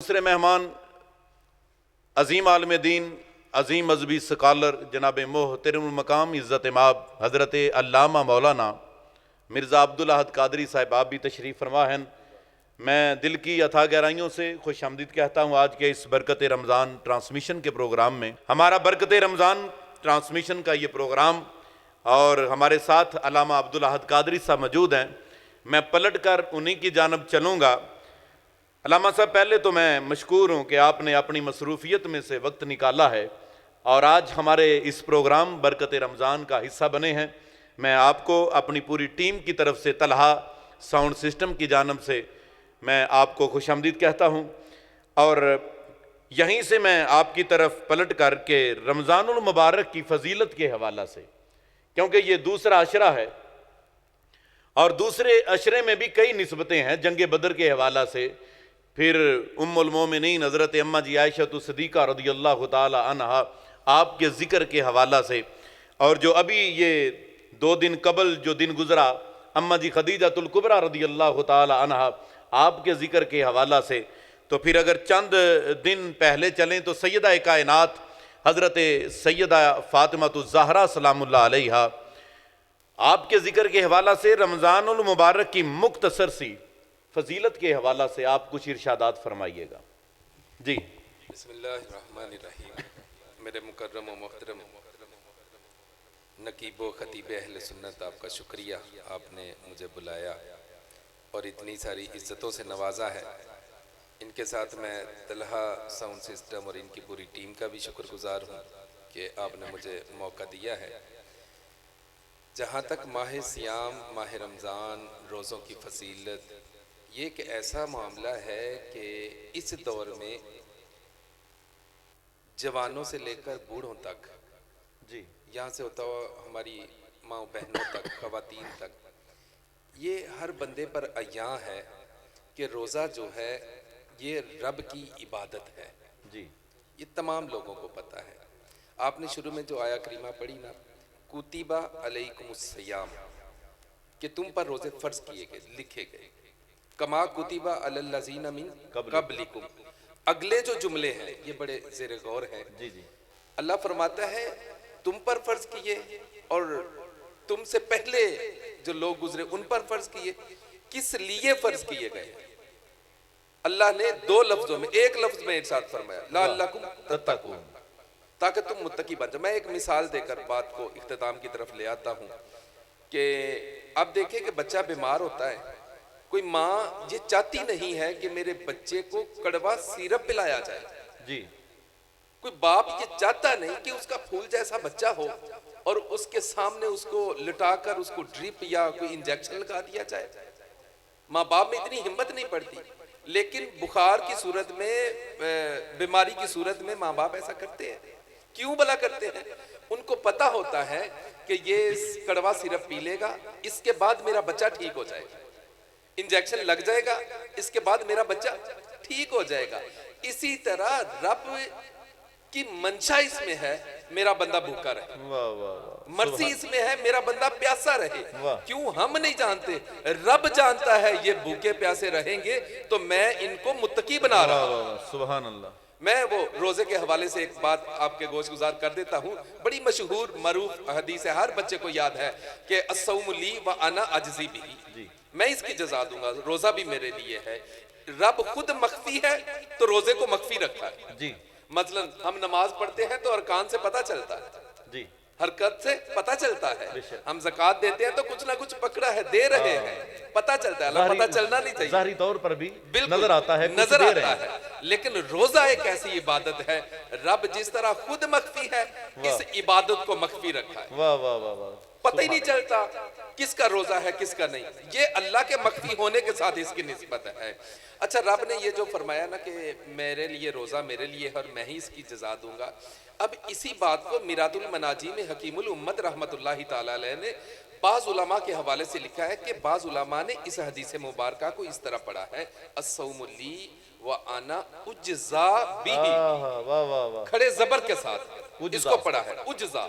दूसरे मेहमान अजीम आलम दीन, अजीम मजहबी स्कॉलर जनाब मोहतरम मकाम इज़्ज़त माब हज़रत अल्लामा मौलाना मिर्ज़ा अब्दुल अहद कादरी साहब आप भी तशरीफ़ फरमा हैं। मैं दिल की अथा गहराइयों से खुश आमदीद कहता हूँ आज के इस बरकत रमज़ान ट्रांसमिशन के प्रोग्राम में। हमारा बरकत रमज़ान ट्रांसमिशन का ये प्रोग्राम और हमारे साथ अल्लामा अब्दुल अहद कादरी साहब मौजूद हैं। मैं पलट कर उन्हीं की जानब चलूँगा। अल्लामा साहब, पहले तो मैं मशकूर हूँ कि आपने अपनी मसरूफियत में से वक्त निकाला है और आज हमारे इस प्रोग्राम बरकत रमज़ान का हिस्सा बने हैं। मैं आपको अपनी पूरी टीम की तरफ से, तलहा साउंड सिस्टम की जानब से मैं आपको खुशामदीद कहता हूँ। और यहीं से मैं आपकी तरफ पलट कर के रमज़ानुल मुबारक की फजीलत के हवाला से, क्योंकि ये दूसरा अशरा है और दूसरे अशरे में भी कई निस्बतें हैं, जंग बदर के हवाला से, फिर उम्मुल मोमिनीन हज़रत अम्मा जी आयशा सिद्दीक़ा रज़ियल्लाहु ताला अन्हा आपके ज़िक्र के हवाला से, और जो अभी ये 2 दिन कबल जो दिन गुज़रा अम्मा जी खदीजातुल कुबरा रज़ियल्लाहु ताला अन्हा आपके ज़िक्र के हवाला से, तो फिर अगर चंद दिन पहले चलें तो सैयदा कायनात हज़रत सैयदा फ़ातिमातुज़ ज़हरा सलामुल्लाह अलैहा आपके ज़िक्र के हवाला से रमज़ानुल मुबारक की मुख्तसर सी फजीलत के हवाला से आप कुछ इरशादात फरमाइएगा जी। बिस्मिल्लाहिर्रहमानिर्रहीम। मेरे मुकर्रम व मोहतरम नकीब व खतीब अहले सुन्नत, आपका शुक्रिया, आपने मुझे बुलाया और इतनी सारी इज्जतों से नवाजा है। इनके साथ मैं तलहा साउंड सिस्टम और इनकी पूरी टीम का भी शुक्रगुजार हूँ कि आपने मुझे मौका दिया है। जहाँ तक माह सियाम, माह रमज़ान, रोज़ों की फजीलत, ये एक ऐसा मामला है कि इस दौर में जवानों से लेकर बूढ़ों तक जी, यहाँ से होता हुआ हमारी माँ बहनों तक, ख़वातीन तक, ये हर बंदे पर अयां है कि रोज़ा जो है ये रब की इबादत है जी, ये तमाम लोगों को पता है। आपने शुरू में जो आया करीमा पढ़ी ना, कुतिबा अलैकुमुस्सियाम, कि तुम पर रोज़े फ़र्ज़ किए गए, लिखे गए, कमा कुतिबा अलल्लज़ीना मिन क़ब्लिकुम। अगले जो जुमले हैं ये बड़े ज़ेर गौर हैं। जी जी, अल्लाह फरमाता है तुम पर फ़र्ज़ किए और तुमसे पहले जो लोग गुजरे उन पर फ़र्ज़ किए। किस लिए फ़र्ज़ किए गए? अल्लाह ने 2 लफ्ज़ों में, एक लफ्ज़ में इरशाद फरमाया लअल्लकुम तत्तकून, ताकि तुम मुत्तकी बन जाओ। मैं एक मिसाल देकर बात को इख्तिताम की तरफ ले आता हूँ कि अब देखिए कि बच्चा बीमार होता है, कोई माँ ये चाहती नहीं है कि मेरे बच्चे को कड़वा सिरप पिलाया जाए जी, कोई बाप ये चाहता नहीं कि उसका फूल जैसा बच्चा हो और उसके सामने उसको लिटाकर उसको ड्रिप या कोई इंजेक्शन लगा दिया जाए। माँ बाप में इतनी हिम्मत नहीं पड़ती, लेकिन बुखार की सूरत में, बीमारी की सूरत में माँ बाप ऐसा करते हैं। क्यों भला करते हैं? उनको पता होता है कि ये कड़वा सिरप पी लेगा, इसके बाद मेरा बच्चा ठीक हो जाएगा, इंजेक्शन लग जाएगा, इसके बाद मेरा बच्चा ठीक हो जाएगा। इसी तरह रब की मंशा इसमें है मेरा बंदा भूखा रहे, वाह वाह वाह, मर्जी इसमें है मेरा बंदा प्यासा रहे। वाह। क्यों? हम नहीं जानते, रब जानता है ये भूखे प्यासे रहेंगे तो मैं इनको मुत्तकी बना रहा हूं। सुभान अल्लाह। मैं वो रोजे के हवाले से एक बात आपके गोश गुजार कर देता हूँ। बड़ी मशहूर मरूफ हदीस है, हर बच्चे को याद है कि अस्सौमु ली व अना अजज़ी बिही, मैं इसकी जज़ा दूंगा, रोजा भी मेरे लिए है। रब खुद मख्फी है तो रोजे को मख्फी रखा है जी मसलन हम नमाज पढ़ते हैं तो अरकान से पता चलता है जी, हरकत से पता चलता है। हम ज़कात देते हैं तो कुछ ना कुछ पकड़ा है, दे रहे हैं, पता चलता है। पता चलना नहीं चाहिए, ज़ाहिरी तौर पर भी बिल्कुल नजर आता है, कुछ नजर दे आता रहे है। लेकिन रोजा एक ऐसी इबादत है, रब जिस तरह खुद मख्फी है इस इबादत को मख्फी रखा है। वाह वाह वाह वाह, पता ही नहीं चलता किसका रोजा है किसका नहीं, ये अल्लाह के मख्फी होने के साथ इसकी निस्बत है। अच्छा, रब ने ये जो फरमाया ना कि मेरे लिए रोजा मेरे लिए है और मैं ही इसकी जज़ा दूंगा, अब इसी बात को मिरादुल मनाजी में हकीमुल उम्मत रहमतुल्लाहि ताला अलैह ने बाज़ उलमा के हवाले से लिखा है कि बाज़ उलमा ने इस हदीस मुबारका को इस तरह पढ़ा है, अस्सौमु ली व अना उज्जा बिही, वाह वाह वाह, खड़े जबर के साथ इसको पढ़ा है, उज्जा।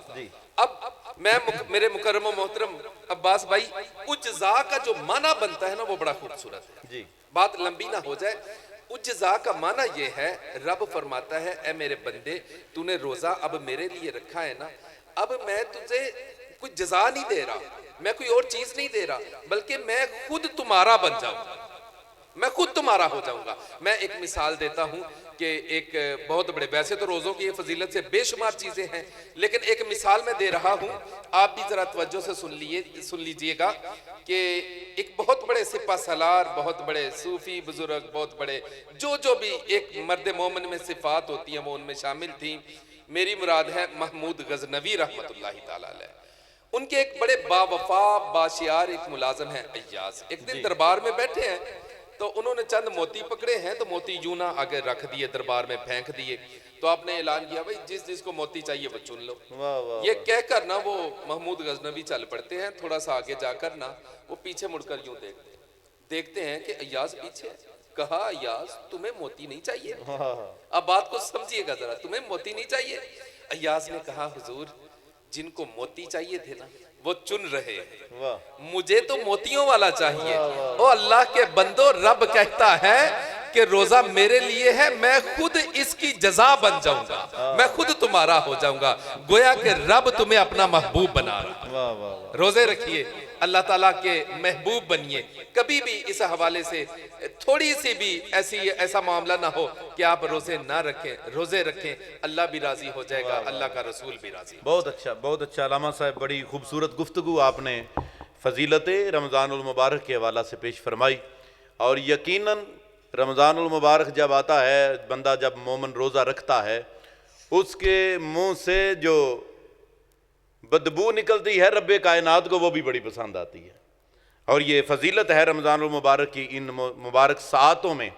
अब मैं मेरे मुकर्रम मोहतरम अब्बास भाई, उज्जा का जो माना बनता है ना वो बड़ा खूबसूरत है। जी, बात लंबी ना हो जाए, उस जज़ा का माना यह है, रब फरमाता है ए मेरे बंदे, तूने रोजा अब मेरे लिए रखा है ना, अब मैं तुझे कोई जज़ा नहीं दे रहा, मैं कोई और चीज नहीं दे रहा, बल्कि मैं खुद तुम्हारा बन जाऊंगा, मैं खुद तुम्हारा हो जाऊंगा। मैं एक मिसाल देता हूं कि एक बहुत बड़े, वैसे तो रोज़ों की फजीलत से बेशुमार चीज़ें हैं, लेकिन एक मिसाल मैं दे रहा हूं, आप भी ज़रा तवज्जो से सुन लीजिएगा कि एक बहुत बड़े सिपा सलार, बहुत बड़े सूफ़ी बुजुर्ग, बहुत बड़े जो भी एक मर्द मोमिन में सिफात होती हैं वो उनमें शामिल थी। मेरी मुराद है महमूद गजनवी रहमतुल्लाहि ताला अलैह। उनके एक बड़े बावफा बाशियार एक मुलाजम है अय्याज। एक दिन दरबार में बैठे हैं तो उन्होंने चंद मोती पकड़े हैं, तो मोती यूं ना आगे रख दिए, दरबार में फेंक दिए। तो आपने ऐलान किया भाई जिस जिसको मोती चाहिए वो चुन लो। वाह वाह। ये कहकर ना वो महमूद गजनवी चल पड़ते हैं, थोड़ा सा आगे जाकर ना वो पीछे मुड़कर यूं देखते हैं कि अय्याज पीछे है। कहा अय्याज तुम्हें मोती नहीं चाहिए? अब बात को समझिएगा जरा, तुम्हें मोती नहीं चाहिए? अय्याज ने कहा हुजूर जिनको मोती चाहिए थे ना वो चुन रहे हैं, मुझे तो मोतियों वाला चाहिए। ओ अल्लाह के बंदो, रब कहता है कि रोजा मेरे लिए है, मैं खुद इसकी जजा बन जाऊंगा, मैं खुद तुम्हारा हो जाऊंगा। गोया कि रब तुम्हें अपना महबूब बना रहा। रोजे रखिए, अल्लाह ताला के महबूब बनिए। कभी भी इस हवाले से थोड़ी सी भी ऐसा मामला ना हो कि आप रोजे ना रखें, रोजे रखें, अल्लाह भी राजी हो जाएगा, अल्लाह का रसूल भी राजी। बहुत अच्छा, बहुत अच्छा अल्लामा साहब, बड़ी खूबसूरत गुफ्तगू आपने फजीलत रमज़ानुल मुबारक के हवाला से पेश फरमाई। और यकीनन रमज़ानुल मुबारक जब आता है, बंदा जब मोमिन रोज़ा रखता है, उसके मुंह से जो बदबू निकलती है रब्बे कायनात को वो भी बड़ी पसंद आती है। और ये फजीलत है रमज़ानुल मुबारक की, इन मुबारक सातों में